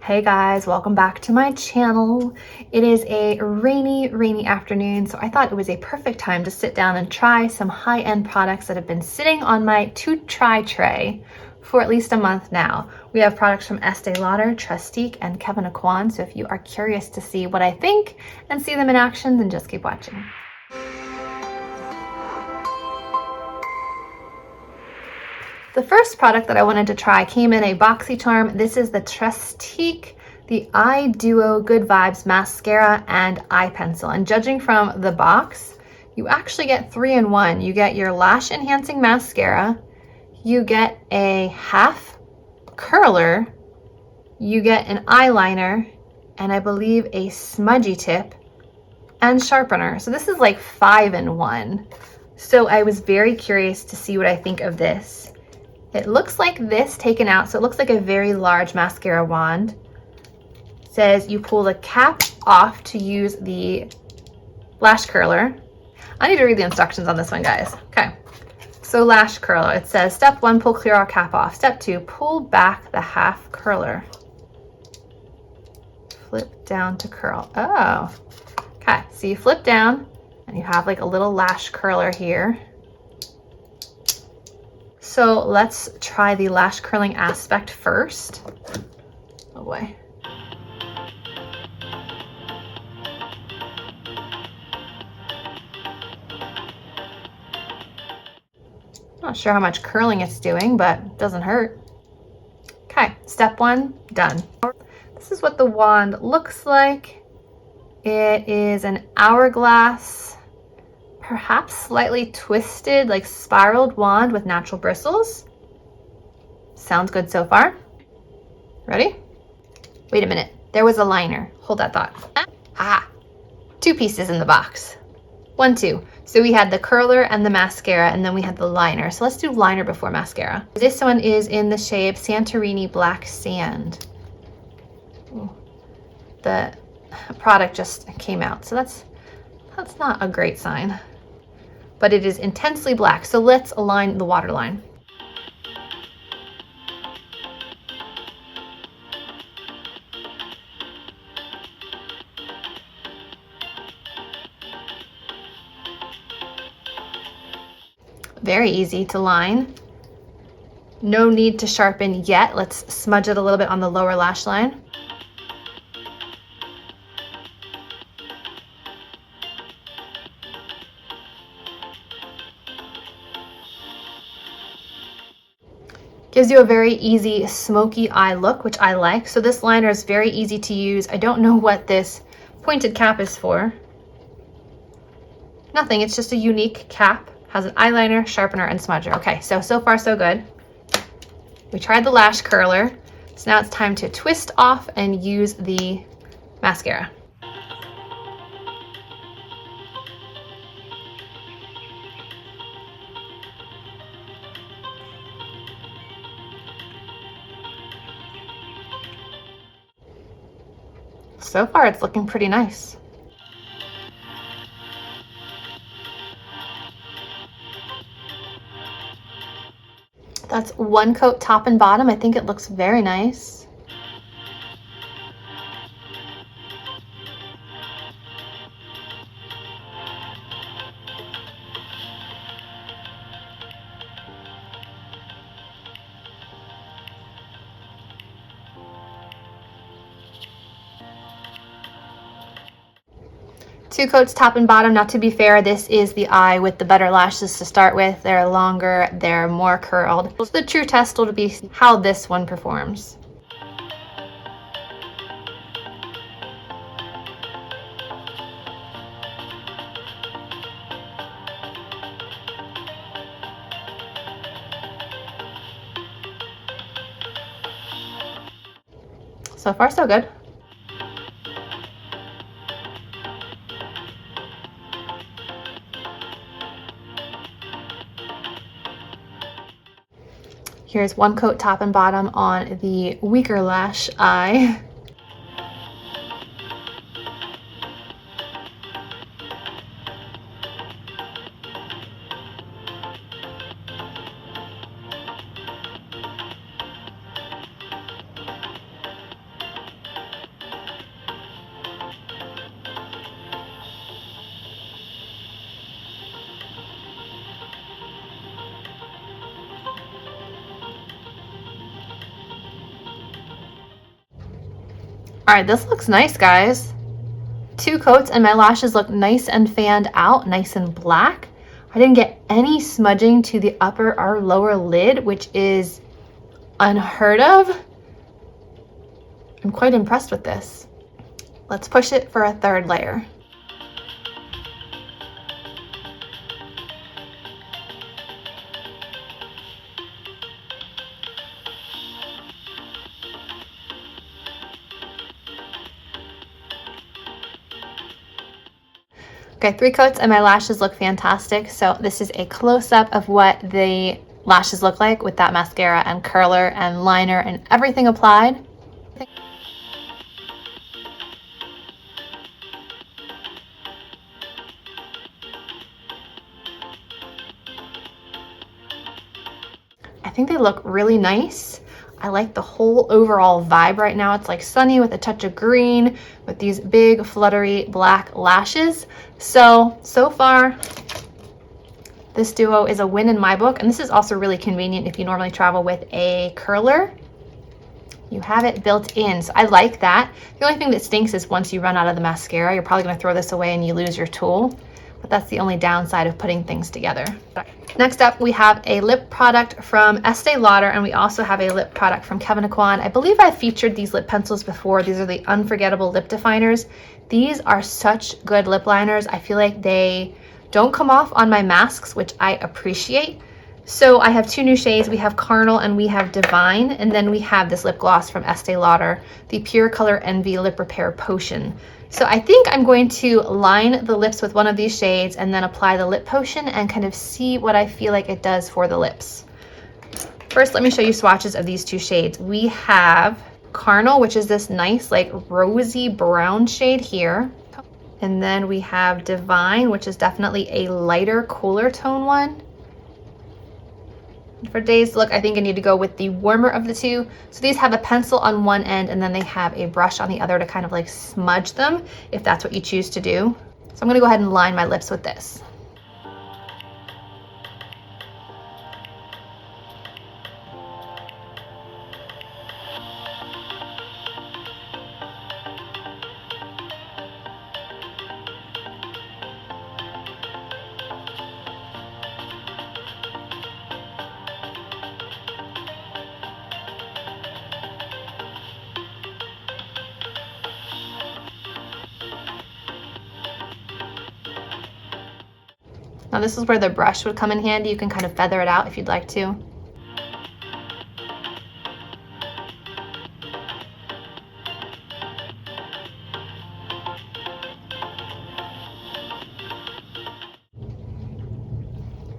Hey guys, welcome back to my channel. It is a rainy afternoon, so I thought it was a perfect time to sit down and try some high-end products that have been sitting on my to-try tray for at least a month now. We have products from Estee Lauder, Trustique, and Kevyn Aucoin, so if you are curious to see what I think and see them in action, then just keep watching. The first product that I wanted to try came in a BoxyCharm. This is the Trustique, the Eye Duo Good Vibes Mascara and Eye Pencil. And judging from the box, you actually get 3-in-1. You get your lash enhancing mascara, you get a half curler, you get an eyeliner, and I believe a smudgy tip and sharpener. So this is like 5-in-1. So I was very curious to see what I think of this. It looks like this taken out, so it looks like a very large mascara wand. It says you pull the cap off to use the lash curler. I need to read the instructions on this one, guys. Okay, so lash curler. It says step 1, pull clear all cap off. Step 2, pull back the half curler. Flip down to curl. Oh, okay, so you flip down and you have like a little lash curler here. So let's try the lash curling aspect first. Oh boy. Not sure how much curling it's doing, but it doesn't hurt. Okay, step 1, done. This is what the wand looks like. It is an hourglass, perhaps slightly twisted, like spiraled wand with natural bristles. Sounds good so far. Ready? Wait a minute, there was a liner. Hold that thought. Haha, 2 pieces in the box. 1, 2. So we had the curler and the mascara, and then we had the liner. So let's do liner before mascara. This one is in the shade Santorini Black Sand. Ooh. The product just came out, so that's not a great sign. But it is intensely black. So let's align the waterline. Very easy to line. No need to sharpen yet. Let's smudge it a little bit on the lower lash line. Gives you a very easy smoky eye look, which I like. So this liner is very easy to use. I don't know what this pointed cap is for. Nothing, it's just a unique cap. Has an eyeliner, sharpener, and smudger. Okay, so far so good. We tried the lash curler. So now it's time to twist off and use the mascara. So far, it's looking pretty nice. That's 1 coat top and bottom. I think it looks very nice. Two coats top and bottom. Now to be fair, this is the eye with the better lashes to start with. They're longer, they're more curled. So the true test will be how this one performs. So far so good. Here's 1 coat top and bottom on the weaker lash eye. All right, this looks nice, guys. 2 coats and my lashes look nice and fanned out, nice and black. I didn't get any smudging to the upper or lower lid, which is unheard of. I'm quite impressed with this. Let's push it for a 3rd layer. Okay, 3 coats and my lashes look fantastic. So this is a close-up of what the lashes look like with that mascara and curler and liner and everything applied. I think they look really nice. I like the whole overall vibe right now. It's like sunny with a touch of green with these big fluttery black lashes. So far, this duo is a win in my book. And this is also really convenient if you normally travel with a curler. You have it built in, so I like that. The only thing that stinks is once you run out of the mascara, you're probably gonna throw this away and you lose your tool. But that's the only downside of putting things together. Next up, we have a lip product from Estee Lauder, and we also have a lip product from Kevyn Aucoin. I believe I've featured these lip pencils before. These are the Unforgettable lip definers. These are such good lip liners. I feel like they don't come off on my masks, which I appreciate. So I have 2 new shades. We have Carnal and we have Divine, and then we have this lip gloss from Estee Lauder, the Pure Color Envy Lip Repair Potion. So I think I'm going to line the lips with one of these shades and then apply the lip potion and kind of see what I feel like it does for the lips. First, let me show you swatches of these 2 shades. We have Carnal, which is this nice like rosy brown shade here. And then we have Divine, which is definitely a lighter, cooler tone one. For days, look, I think I need to go with the warmer of the 2. So these have a pencil on one end and then they have a brush on the other to kind of like smudge them if that's what you choose to do. So I'm gonna go ahead and line my lips with this. Now this is where the brush would come in handy. You can kind of feather it out if you'd like to.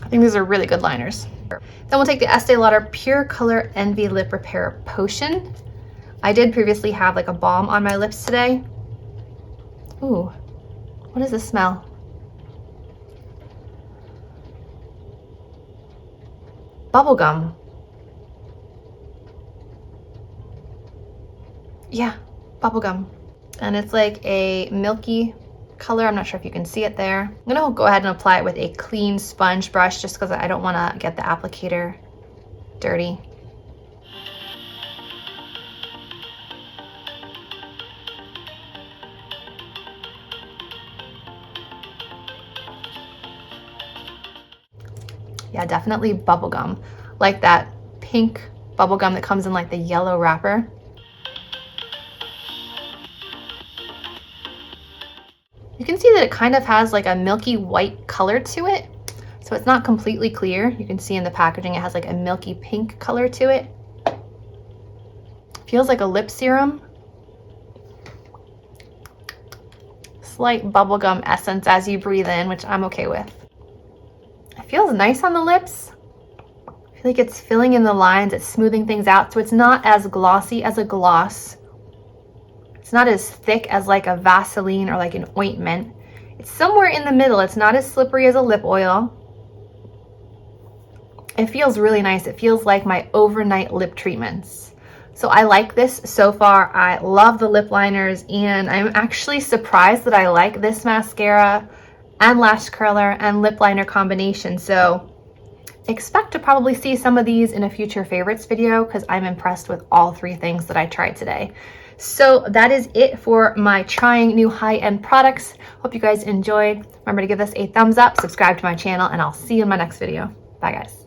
I think these are really good liners. Then we'll take the Estee Lauder Pure Color Envy Lip Repair Potion. I did previously have like a balm on my lips today. Ooh, what does this smell? Bubblegum. Yeah, bubblegum. And it's like a milky color. I'm not sure if you can see it there. I'm gonna go ahead and apply it with a clean sponge brush just because I don't want to get the applicator dirty. Yeah, definitely bubblegum. Like that pink bubblegum that comes in like the yellow wrapper. You can see that it kind of has like a milky white color to it. So it's not completely clear. You can see in the packaging it has like a milky pink color to it. Feels like a lip serum. Slight bubblegum essence as you breathe in, which I'm okay with. It feels nice on the lips. I feel like it's filling in the lines, it's smoothing things out, so it's not as glossy as a gloss. It's not as thick as like a Vaseline or like an ointment. It's somewhere in the middle. It's not as slippery as a lip oil. It feels really nice. It feels like my overnight lip treatments. So I like this so far. I love the lip liners, and I'm actually surprised that I like this mascara and lash curler and lip liner combination. So expect to probably see some of these in a future favorites video because I'm impressed with all 3 things that I tried today. So that is it for my trying new high-end products. Hope you guys enjoyed. Remember to give this a thumbs up, subscribe to my channel, and I'll see you in my next video. Bye guys.